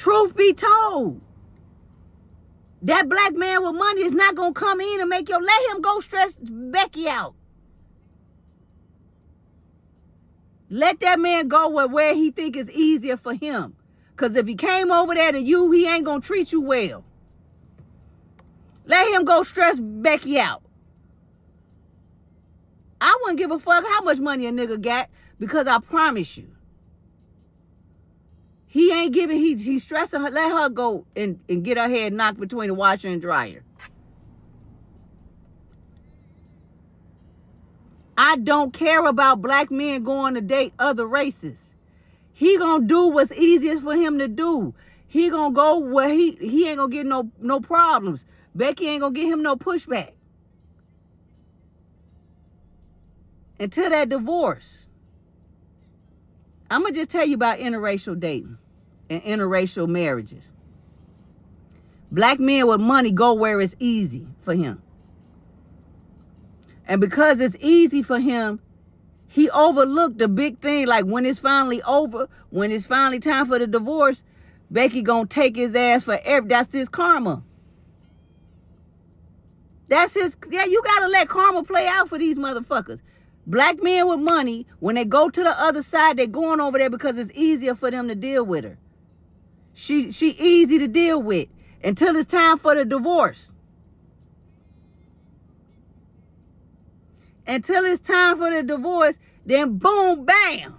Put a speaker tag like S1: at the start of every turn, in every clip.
S1: Truth be told, that black man with money is not going to come in and make your... Let him go stress Becky out. Let that man go where he think is easier for him. Because if he came over there to you, he ain't going to treat you well. Let him go stress Becky out. I wouldn't give a fuck how much money a nigga got, because I promise you, he ain't giving, he's stressing her. Let her go and get her head knocked between the washer and dryer. I don't care about black men going to date other races. He gonna do what's easiest for him to do. He gonna go where he ain't gonna get no problems. Becky ain't gonna get him no pushback. Until that divorce. I'm gonna just tell you about interracial dating and interracial marriages. Black men with money go where it's easy for him. And because it's easy for him, he overlooked the big thing. Like when it's finally over, when it's finally time for the divorce, Becky gonna take his ass for that's his karma. That's his, yeah, you gotta let karma play out for these motherfuckers. Black men with money, when they go to the other side, they're going over there because it's easier for them to deal with her. She easy to deal with until it's time for the divorce. Until it's time for the divorce, then boom, bam.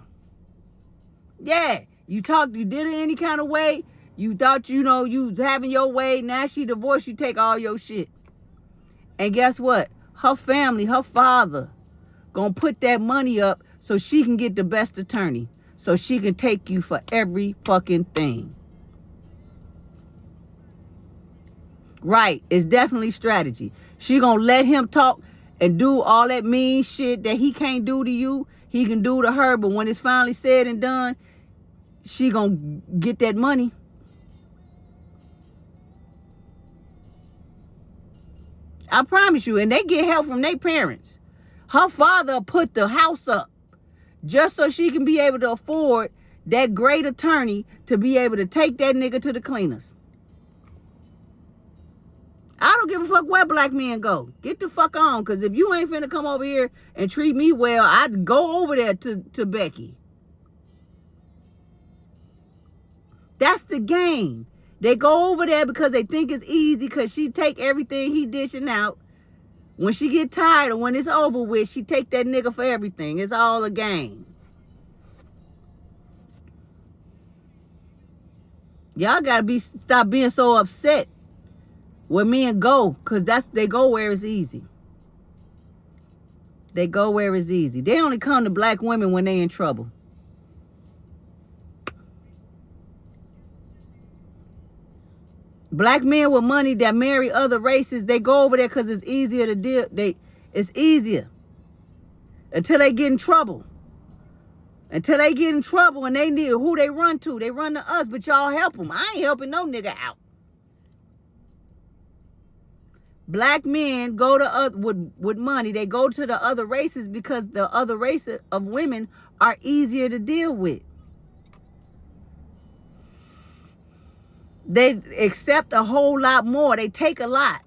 S1: Yeah, you did it any kind of way. You thought, you was having your way. Now she divorced, you take all your shit. And guess what? Her family, her father, gonna put that money up so she can get the best attorney. So she can take you for every fucking thing. Right, it's definitely strategy. She gonna let him talk and do all that mean shit that he can't do to you, he can do to her. But when it's finally said and done, she gonna get that money. I promise you. And they get help from their parents. Her father put the house up just so she can be able to afford that great attorney to be able to take that nigga to the cleaners. I don't give a fuck where black men go. Get the fuck on, because if you ain't finna come over here and treat me well, I'd go over there to Becky. That's the game. They go over there because they think it's easy, because she take everything he dishing out. When she get tired or when it's over with, she take that nigga for everything. It's all a game. Y'all gotta stop being so upset where men go, because they go where it's easy. They go where it's easy. They only come to black women when they in trouble. Black men with money that marry other races, they go over there because it's easier to deal. It's easier. Until they get in trouble. Until they get in trouble and they need who they run to. They run to us, but y'all help them. I ain't helping no nigga out. Black men go to with money. They go to the other races because the other races of women are easier to deal with. They accept a whole lot more. They take a lot.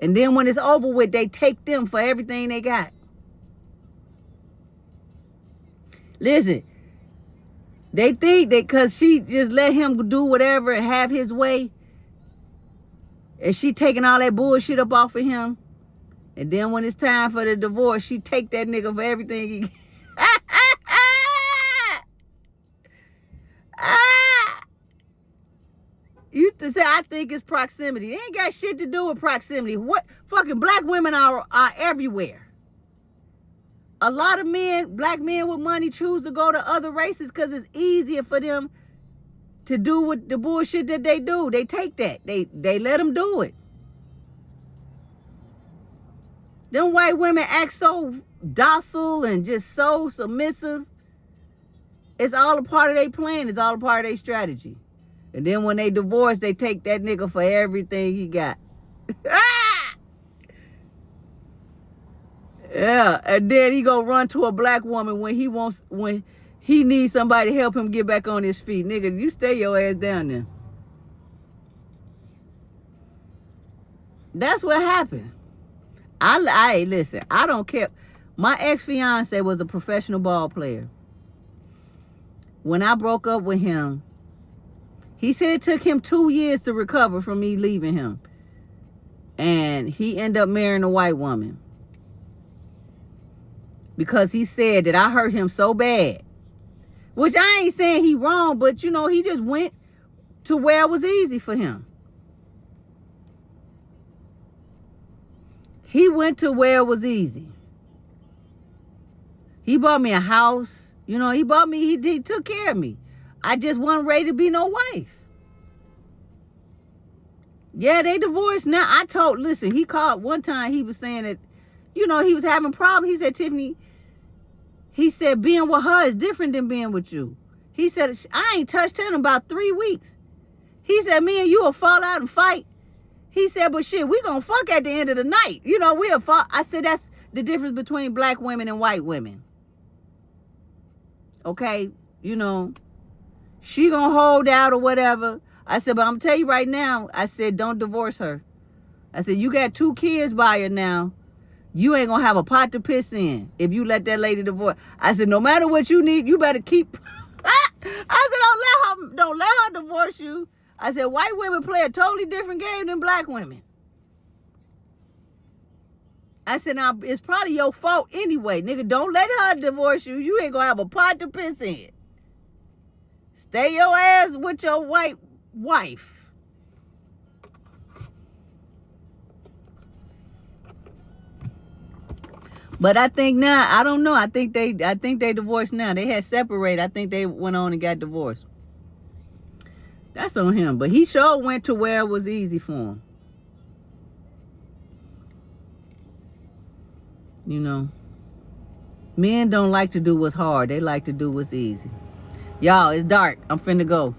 S1: And then when it's over with, they take them for everything they got. Listen, they think that because she just let him do whatever and have his way, and she taking all that bullshit up off of him, and then when it's time for the divorce, she take that nigga for everything he used to say, I think it's proximity. It ain't got shit to do with proximity. What fucking black women are everywhere. A lot of men, black men with money, choose to go to other races because it's easier for them to do with the bullshit that they do. They take that. They let them do it. Them white women act so docile and just so submissive. It's all a part of their plan. It's all a part of their strategy. And then when they divorce, they take that nigga for everything he got. Yeah, and then he go run to a black woman when he needs somebody to help him get back on his feet. Nigga, you stay your ass down there. That's what happened. Listen, I don't care. My ex-fiance was a professional ball player. When I broke up with him, he said it took him 2 years to recover from me leaving him. And he ended up marrying a white woman. Because he said that I hurt him so bad. Which I ain't saying he wrong, but you know, he just went to where it was easy for him. He went to where it was easy. He bought me a house. You know, he took care of me. I just wasn't ready to be no wife. Yeah, they divorced now. Listen, he called one time, he was saying that, you know, he was having problems. He said, Tiffany, he said, being with her is different than being with you. He said, I ain't touched her in about 3 weeks. He said, me and you will fall out and fight. He said, but shit, we gonna fuck at the end of the night. You know, we'll fuck. I said, that's the difference between black women and white women. Okay, you know, she gonna hold out or whatever. I said, but I'm gonna tell you right now, I said, don't divorce her. I said, you got 2 kids by her now. You ain't gonna have a pot to piss in if you let that lady divorce. I said, no matter what you need, you better keep. I said, don't let her divorce you. I said, white women play a totally different game than black women. I said, now, it's probably your fault anyway. Nigga, don't let her divorce you. You ain't gonna have a pot to piss in. Stay your ass with your white wife. But I think now, I don't know. I think they divorced now. They had separated. I think they went on and got divorced. That's on him. But he sure went to where it was easy for him. You know, men don't like to do what's hard. They like to do what's easy. Y'all, it's dark. I'm finna go.